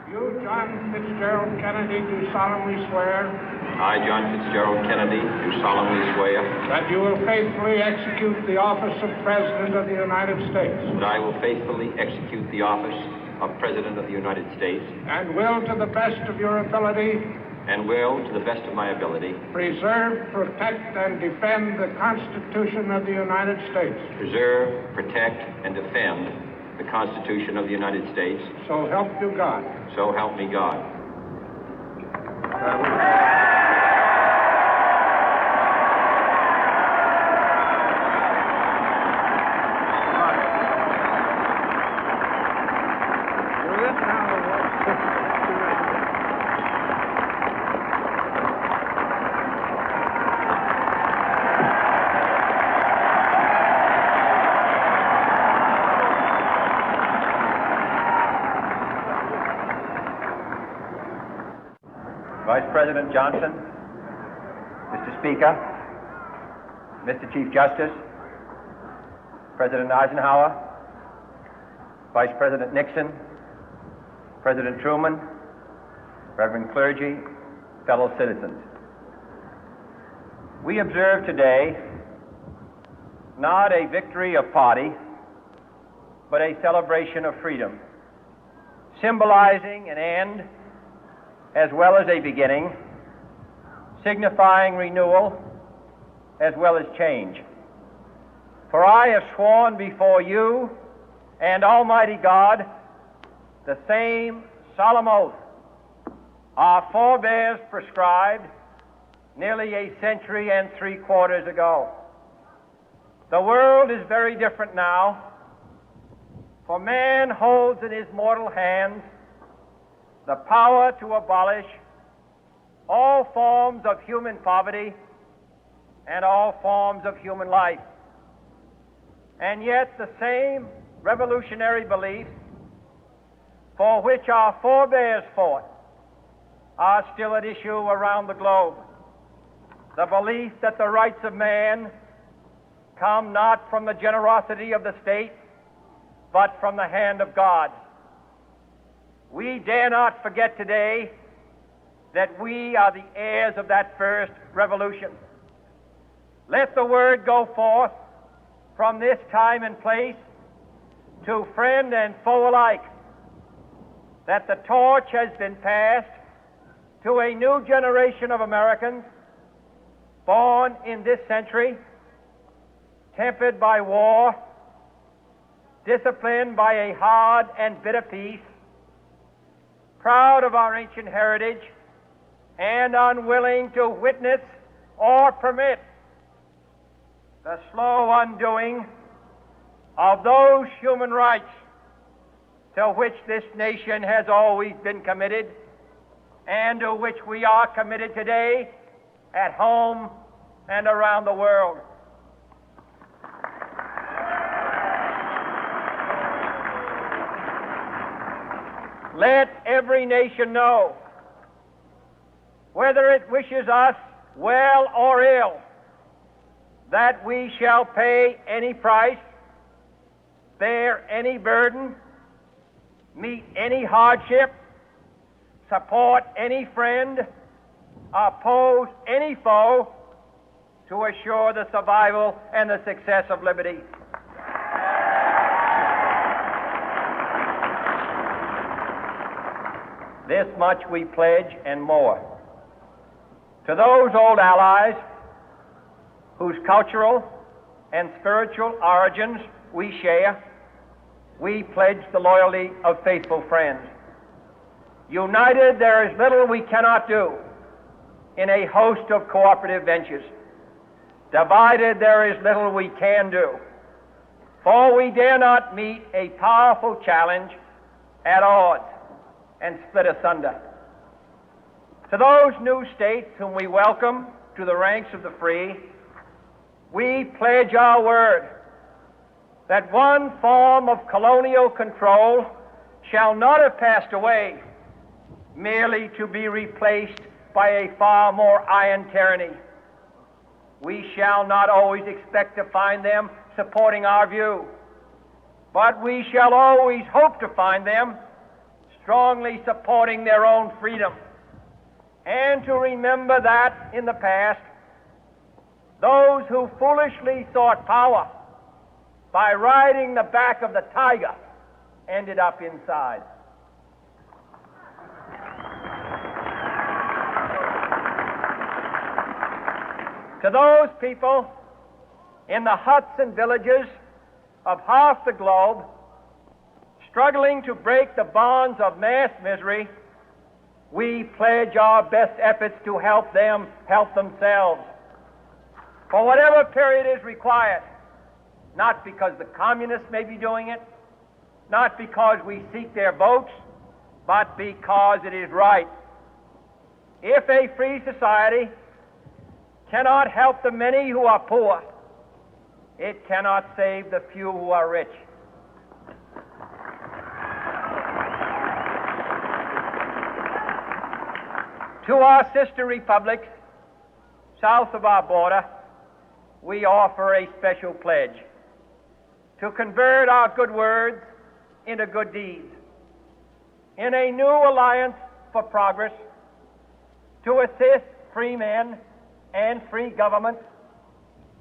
You, John Fitzgerald Kennedy, do solemnly swear. I, John Fitzgerald Kennedy, do solemnly swear. That you will faithfully execute the office of President of the United States. That I will faithfully execute the office of President of the United States. And will, to the best of your ability. And will, to the best of my ability. Preserve, protect, and defend the Constitution of the United States. Preserve, protect, and defend the Constitution of the United States. So help you God. So help me God. Vice President Johnson, Mr. Speaker, Mr. Chief Justice, President Eisenhower, Vice President Nixon, President Truman, Reverend clergy, fellow citizens. We observe today not a victory of party, but a celebration of freedom, symbolizing an end as well as a beginning, signifying renewal as well as change. For I have sworn before you and Almighty God the same solemn oath our forebears prescribed nearly a century and 3/4 ago. The world is very different now, for man holds in his mortal hands the power to abolish all forms of human poverty and all forms of human life. And yet the same revolutionary beliefs for which our forebears fought are still at issue around the globe. The belief that the rights of man come not from the generosity of the state, but from the hand of God. We dare not forget today that we are the heirs of that first revolution. Let the word go forth from this time and place to friend and foe alike that the torch has been passed to a new generation of Americans born in this century, tempered by war, disciplined by a hard and bitter peace, proud of our ancient heritage, and unwilling to witness or permit the slow undoing of those human rights to which this nation has always been committed and to which we are committed today at home and around the world. Let every nation know, whether it wishes us well or ill, that we shall pay any price, bear any burden, meet any hardship, support any friend, oppose any foe to assure the survival and the success of liberty. This much we pledge and more. To those old allies whose cultural and spiritual origins we share, we pledge the loyalty of faithful friends. United, there is little we cannot do in a host of cooperative ventures. Divided, there is little we can do, for we dare not meet a powerful challenge at odds and split asunder. To those new states whom we welcome to the ranks of the free, we pledge our word that one form of colonial control shall not have passed away, merely to be replaced by a far more iron tyranny. We shall not always expect to find them supporting our view, but we shall always hope to find them strongly supporting their own freedom, and to remember that in the past, those who foolishly sought power by riding the back of the tiger ended up inside. To those people in the huts and villages of half the globe struggling to break the bonds of mass misery, we pledge our best efforts to help them help themselves for whatever period is required, not because the communists may be doing it, not because we seek their votes, but because it is right. If a free society cannot help the many who are poor, it cannot save the few who are rich. To our sister republics south of our border, we offer a special pledge to convert our good words into good deeds, in a new alliance for progress, to assist free men and free governments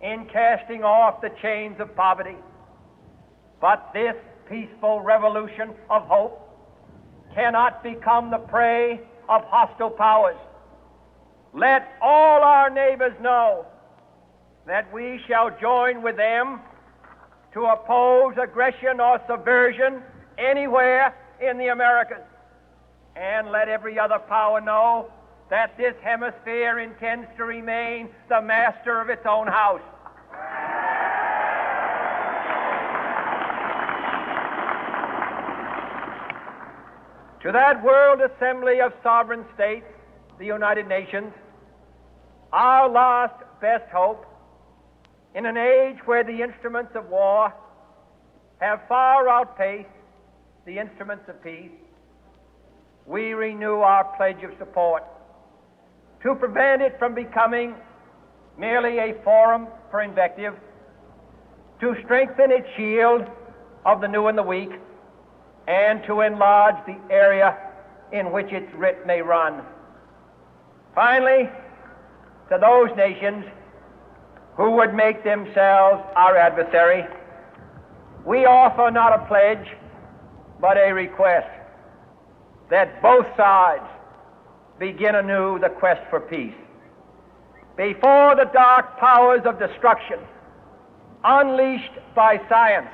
in casting off the chains of poverty. But this peaceful revolution of hope cannot become the prey of hostile powers. Let all our neighbors know that we shall join with them to oppose aggression or subversion anywhere in the Americas. And let every other power know that this hemisphere intends to remain the master of its own house. To that World Assembly of Sovereign States, the United Nations, our last best hope, in an age where the instruments of war have far outpaced the instruments of peace, we renew our pledge of support to prevent it from becoming merely a forum for invective, to strengthen its shield of the new and the weak, and to enlarge the area in which its writ may run. Finally, to those nations who would make themselves our adversary, we offer not a pledge, but a request that both sides begin anew the quest for peace. Before the dark powers of destruction, unleashed by science,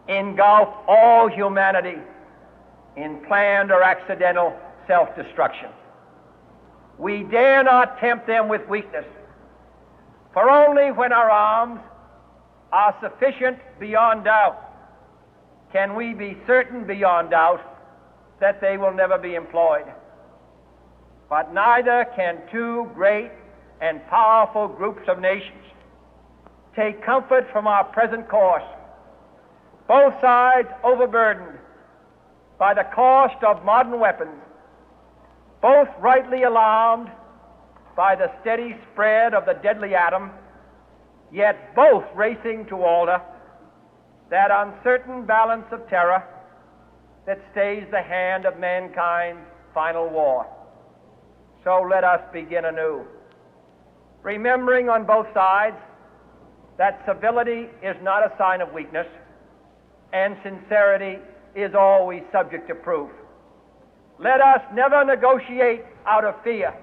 engulf all humanity in planned or accidental self-destruction, we dare not tempt them with weakness, for only when our arms are sufficient beyond doubt can we be certain beyond doubt that they will never be employed. But neither can two great and powerful groups of nations take comfort from our present course, both sides overburdened by the cost of modern weapons, both rightly alarmed by the steady spread of the deadly atom, yet both racing to alter that uncertain balance of terror that stays the hand of mankind's final war. So let us begin anew, remembering on both sides that civility is not a sign of weakness, and sincerity is always subject to proof. Let us never negotiate out of fear,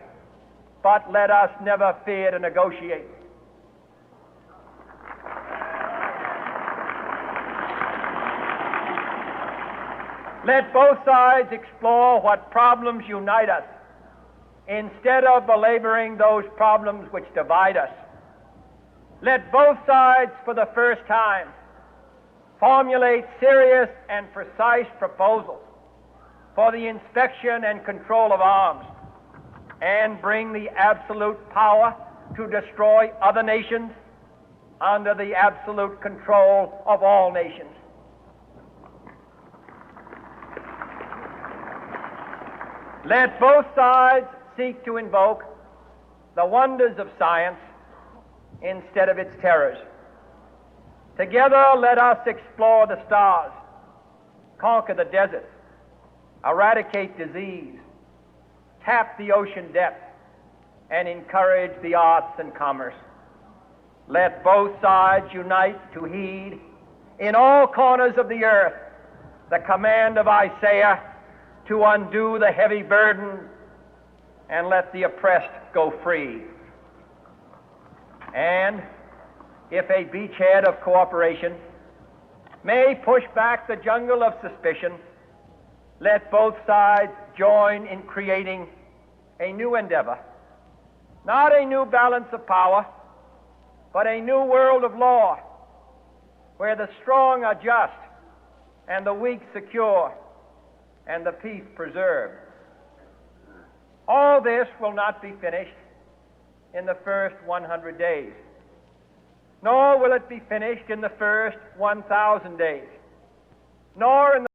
but let us never fear to negotiate. Let both sides explore what problems unite us, instead of belaboring those problems which divide us. Let both sides, for the first time, formulate serious and precise proposals for the inspection and control of arms, and bring the absolute power to destroy other nations under the absolute control of all nations. Let both sides seek to invoke the wonders of science instead of its terrors. Together, let us explore the stars, conquer the deserts, eradicate disease, tap the ocean depth, and encourage the arts and commerce. Let both sides unite to heed in all corners of the earth the command of Isaiah to undo the heavy burden and let the oppressed go free. And if a beachhead of cooperation may push back the jungle of suspicion, let both sides join in creating a new endeavor, not a new balance of power, but a new world of law, where the strong are just and the weak secure and the peace preserved. All this will not be finished in the first 100 days, nor will it be finished in the first 1,000 days, nor in the